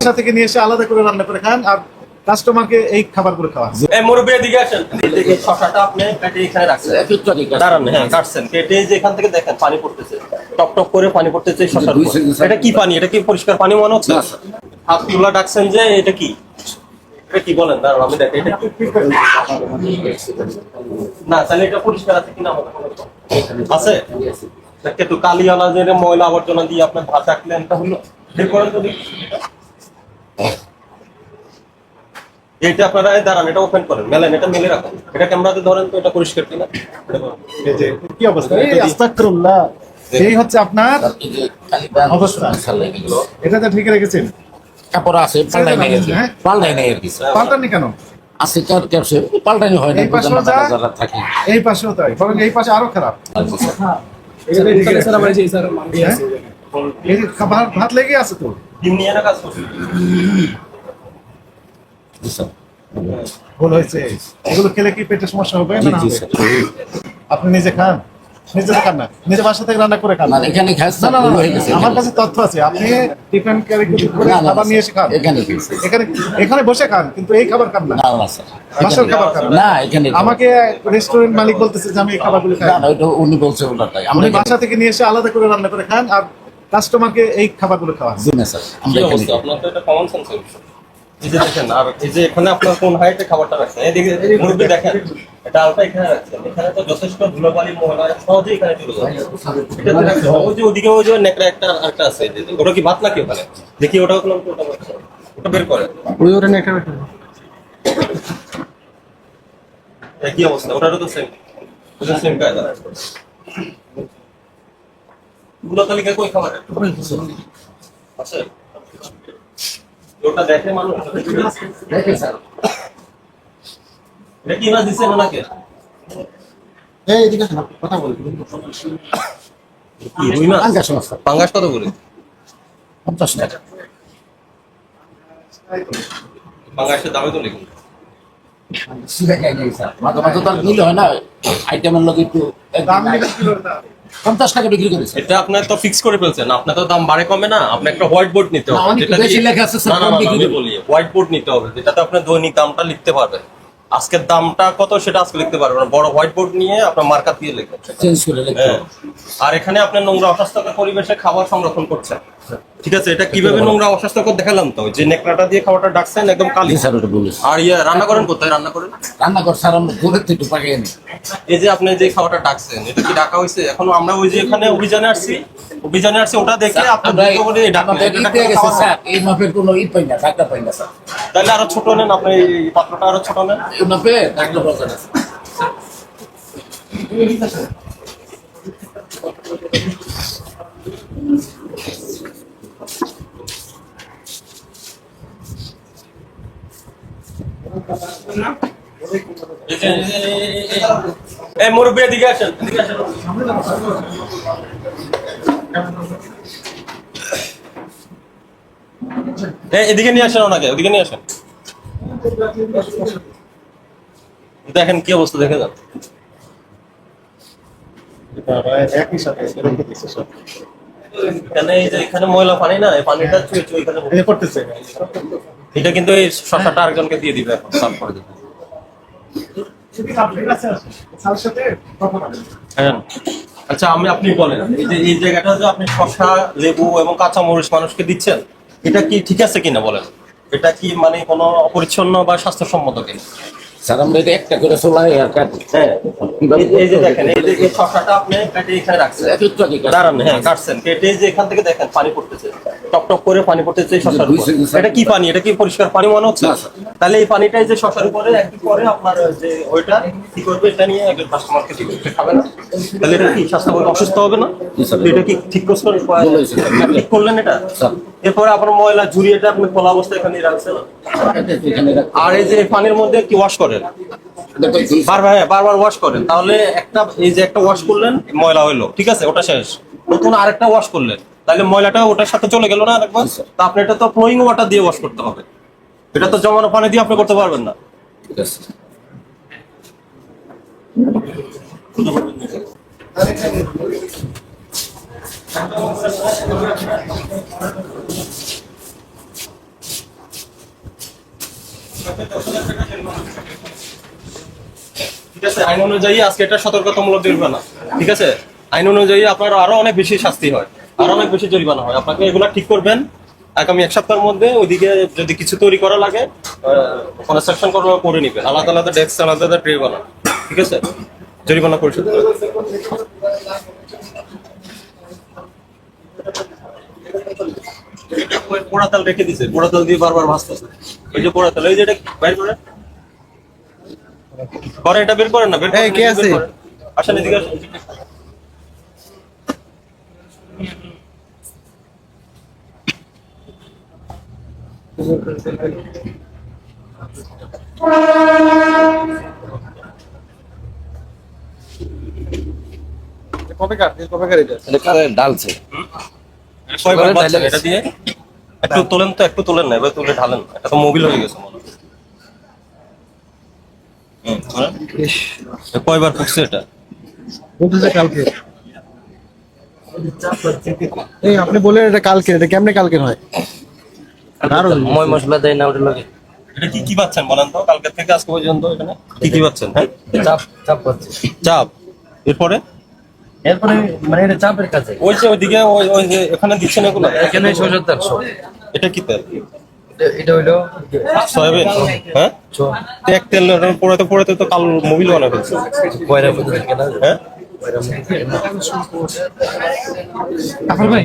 বাসা থেকে নিয়ে এসে আলাদা করে রান্না করে খান আর কাস্টমারকে এই খাবারগুলো খাওয়ান। এই মুরব্বি এদিকে আসেন। এই শসাটা আপনি কেটে এখানে রাখছেন, দাঁড়ান, হ্যাঁ কাটছেন, কেটে যে এখান থেকে দেখেন পানি পড়তেছে, টপ টপ করে পানি পড়তেছে শসার উপর। এটা কি পানি? এটা কি পরিষ্কার পানি মনে হচ্ছে? হাত তুলা ডাকছেন যে এটা কি, এটা কি বলেন? দাঁড়ান আমি দেখি এটা না, তাহলে এটা পরিষ্কার আছে কিনা আছে? একটু কালিয়ালা যে ময়লা আবর্জনা দিয়ে আপনার ভাত রাখলেন, এটা হলো বের করেন তো দেখি। এটা আপনারা দাঁড়ান, এটা ওপেন করেন, মেলেন, এটা মেলে রাখুন, এটা ক্যামেরাতে ধরেন তো এটা পরিষ্কার কিনা। এই যে কি অবস্থা, এই আস্তাগফিরুল্লাহ, এই হচ্ছে আপনার অবস্থা। এটা তো ঠিক রেখেছেন? কাপড় আছে পাল্টাই নাই, পাল্টাই নাই আর কি। পাল্টাননি কেন? আছে ক্যাপসে পাল্টানি হয় না, এই পাশেও যা, যারা থাকে এই পাশেও তাই, বরং এই পাশে আরো খারাপ। এই যে ভাত লেগে আছে তো, ডিম নিয়ে না কাজ করছি। ভুল হয়েছে। এগুলো খেলে কি পেটের সমস্যা হবে না? আপনি নিজে খান, নিজে খান না, নিজে বাসা থেকে রান্না করে খান। এখানে না না, আমার কাছে তথ্য আছে, আপনি টিফিন ক্যারি করে খাবার নিয়ে এসে খান, এখানে এখানে বসে খান, কিন্তু এই খাবার খান না, বাসার খাবার খান না। এখানে আমাকে রেস্টুরেন্ট মালিক বলতেছে যে আমি এই খাবারগুলো খাই না, ওইটা উনি বলছে ওটাই। আপনি বাসা থেকে নিয়ে এসে আলাদা করে রান্না করে খান আর কাস্টমারকে এই খাবারগুলো খাওয়ান। কি অবস্থা আপনার? তো এটা কমন সেন্স হচ্ছে। এই যে দেখেন, আর এই যে এখানে আপনার কোন হাইটে খাবারটা রাখছেন, এদিকে মুরব্বি দেখেন, এটা আলটা এখানে রাখছেন, এখানে তো যথেষ্ট ধুলোবালি ময়লা সহজেই এখানে চলে যায়। এটাতে রাখছেন, ওই যে ওদিকে ওই যে নেকড়া একটা আরেকটা আছে, ওটা কি ভাত নাকি ওখানে? দেখি ওটা ওটা ওটা বের করে ওই ওরে নেকড়া বের করে। কি অবস্থা? ওটারও তো সেম, ওটা সেম কায়দা। গুলো তালিকা কই খাবার আছে? ওটা দেখে মানুষ দেখে স্যার, এটা কি মাছ দিচ্ছে ওনাকে? এই এদিকে আসেন, কথা বলি। কি রুই মাছ? পাঙ্গাস মাছ স্যার, পাঙ্গাস কত করে? 50 টাকা। পাঙ্গাসের দামে তো লিখুন। সিধা খাই নাই স্যার, মাঝে মাঝে তো আর নিলে হয় না, আইটেমের লোক একটু দাম নিবেন কি করে না? 50 টাকা বিক্রি করেছে। এটা আপনার তো ফিক্স করে ফেলছেন, আপনার তো দাম বাড়ে কমে না, আপনি একটা হোয়াইট বোর্ড নিতে হবে, অনেক যেটা বেশি লেখা আছে স্যার, না না কম না, বিক্রি আমি করবে। বলি হোয়াইট বোর্ড নিতে হবে, যেটাতে আপনি দৈনিক দামটা লিখতে পারবেন, আজকের দামটা কত সেটা আজকে লিখতে পারবেন, বড় হোয়াইট বোর্ড নিয়ে আপনার মার্কার দিয়ে লিখবেন। চেঞ্জ করে লিখতে হ্যাঁ। আর এখানে আপনি নোংরা অস্বাস্থ্যকর পরিবেশে খাবার সংরক্ষণ করছেন, ঠিক আছে? এটা কিভাবে নোংরা অস্বাস্থ্যকর দেখালাম তো, যে নেকড়াটা দিয়ে খাবারটা ডাকছেন একদম কালি। স্যার ওটা বলেছে। আর রান্না করেন কোথায়? রান্না করেন রান্নাঘর স্যার আমরা দূরের থেকে একটু পাঠিয়ে নিই। এই যে আপনি যে খাবারটা ডাকছেন, এটা কি ডাকা হয়েছে? এখনো আমরা ওই যে এখানে অভিযানে আসছি, ওটা দেখে আপনার দ্রুত করে ডাকবেন। আমাদের এটা ইতে গেছে খাওয়া স্যার, এই মাপের কোনো ই পাই না, টাকা পাই না স্যার। তাহলে আরো ছোট নেন, আপনি এই পাত্রটা আরো ছোট নেন। এই মাপে টাকা বাজার আছে। এই মুরব্বি এদিকে আসেন, এদিকে আসেন। এদিকে নিয়ে আসেন ওনাকে, ওদিকে নিয়ে আসেন। দেখেন কি অবস্থা, দেখে যান। একই সাথে এরকম কিছু সব এখানে এই যে এখানে ময়লা পানি না, এই পানিটা চুয়ে চুয়ে এখানে এই করতেছে। এটা কিন্তু এই শসাটা আরেকজনকে দিয়ে দিবে এখন, সার্ভ করে দিবে। হ্যাঁ। আচ্ছা আপনি বলেন, এই যে এই জায়গাটা যে আপনি শসা, লেবু এবং কাঁচামরিচ মানুষকে দিচ্ছেন, এটা কি ঠিক আছে কিনা বলেন? এটা কি মানে কোনো অপরিচ্ছন্ন বা স্বাস্থ্যসম্মত কিনা? স্যার আমরা এটা একটা করে চলাই আর কাটি। হ্যাঁ, এই যে দেখেন, এই যে এই শসাটা আপনি কেটে এখানে রাখছেন, দাঁড়ান, হ্যাঁ কাটছেন, কেটে যে এখান থেকে দেখেন পানি পড়তেছে, টপ টপ করে পানি পড়তেছে শসার উপর। এটা কি পানি? এটা কি পরিষ্কার পানি মনে হচ্ছে? তাহলে এই পানিটাই যে শসার উপরে একটু পরে আপনার যে ওইটা কি করবে, এটা নিয়ে একজন কাস্টমারকে দিবে, খাবে না? তাহলে এটা কি স্বাস্থ্য অসুস্থ হবে না? এটা কি ঠিক ঠিক করলেন এটা? এরপরে আপনার ময়লা ঝুড়ি এটা আপনি খোলা অবস্থায় এখানে রাখছেন, আর এই যে পানির মধ্যে কি ওয়াশ করেন বারবার ওয়াশ করেন, তাহলে একটা এই যে একটা ওয়াশ করলেন ময়লা হইলো, ঠিক আছে, ওটা শেষ। নতুন আরেকটা ওয়াশ করলেন, তাহলে ময়লাটা ওটার সাথে চলে গেল না আরেকবার? তা আপনি এটা তো ফ্লোয়িং ওয়াটার দিয়ে ওয়াশ করতে হবে, এটা তো জমানো পানি দিয়ে আপনি করতে পারবেন না। ঠিক আছে। ঠিক আছে, আইন অনুযায়ী আজকে এটা সতর্কতামূলক জরিমানা। ঠিক আছে, আইন অনুযায়ী আপনার আরো অনেক বেশি শাস্তি হয়, আরো অনেক বেশি জরিমানা হয়। আপনাকে এগুলা ঠিক করবেন আগামী 1 সপ্তাহের মধ্যে। ওইদিকে যদি কিছু তৈরি করা লাগে কনস্ট্রাকশন করে নিবেন, আলাদা আলাদা ডেস্ক, আলাদা আলাদা ট্রে বানান। ঠিক আছে, জরিমানা পরিশোধ করবেন। পোড়া তেল রেখে দিছে, পোড়া তেল দিয়ে বারবার ভাসতেছে। ওই যে পোড়া তেল, এই যে এটা বাইর করেন, করে এটা বের করেন না, বের করেন, কে আছে? আসেন এদিকে আসেন। কবেকার এটা? এটা কারে ডালছে কয়বার বাচ্চা এটা দিয়ে একটু তোলেন তো, একটু তোলেন না, এবার তুলে ঢালেন। এটা তো মোবিল হয়ে গেছে মনে হয়। ধরেন। এটা কয়বার ফুটছে এটা? বলতেছে কালকে। এই আপনি বললেন এটা কালকে, এটা কেমনে কালকে হয়? দারুণ। ময় মশলা দেয় না ওটার লগে এটা কি কি পাচ্ছেন বলেন তো, কালকে থেকে আজকে পর্যন্ত এখানে কি কি পাচ্ছেন? হ্যাঁ, চাপ চাপ পাচ্ছে চাপ। এরপরে এরপরে মানে এটা চাপের কাছে ওই যে ওইদিকে ওই যে এখানে দিচ্ছেন এগুলো, এখানে সরষের তেল সব এটা কি তেল? এটা হইলো সয়াবিন। হ্যাঁ, এক তেল পোড়াতে পোড়াতে তো কাল মোবিল বানা ফেলছে। কয়রা ফুটে কেনা হ্যাঁ, কাফর ভাই